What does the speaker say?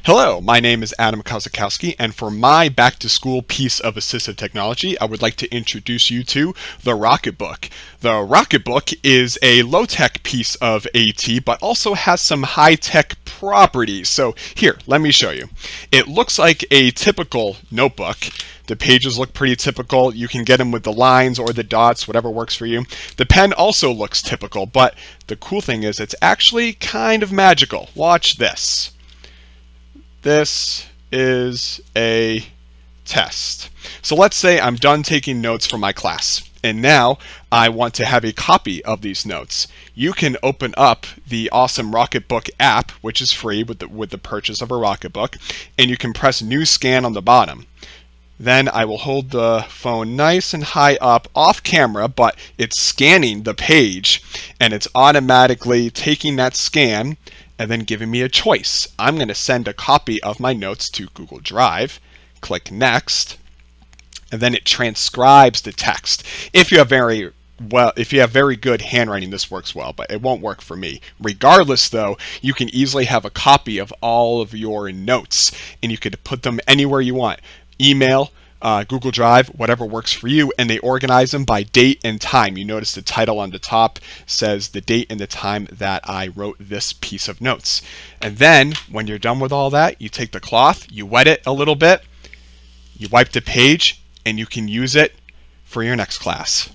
Hello, my name is Adam Kozakowski, and for my back-to-school piece of assistive technology, I would like to introduce you to the Rocketbook. The Rocketbook is a low-tech piece of AT, but also has some high-tech properties. So here, let me show you. It looks like a typical notebook. The pages look pretty typical. You can get them with the lines or the dots, whatever works for you. The pen also looks typical, but the cool thing is it's actually kind of magical. Watch this. This is a test. So let's say I'm done taking notes for my class, and now I want to have a copy of these notes. You can open up the awesome Rocketbook app, which is free with the purchase of a Rocketbook, and you can press New Scan on the bottom. Then I will hold the phone nice and high up off camera, but it's scanning the page, and it's automatically taking that scan and then giving me a choice. I'm going to send a copy of my notes to Google Drive, click Next, and then it transcribes the text. If you have very good handwriting, this works well, but it won't work for me. Regardless, though, you can easily have a copy of all of your notes, and you could put them anywhere you want. Email, Google Drive, whatever works for you, and they organize them by date and time. You notice the title on the top says the date and the time that I wrote this piece of notes. And then when you're done with all that, you take the cloth, you wet it a little bit, you wipe the page, and you can use it for your next class.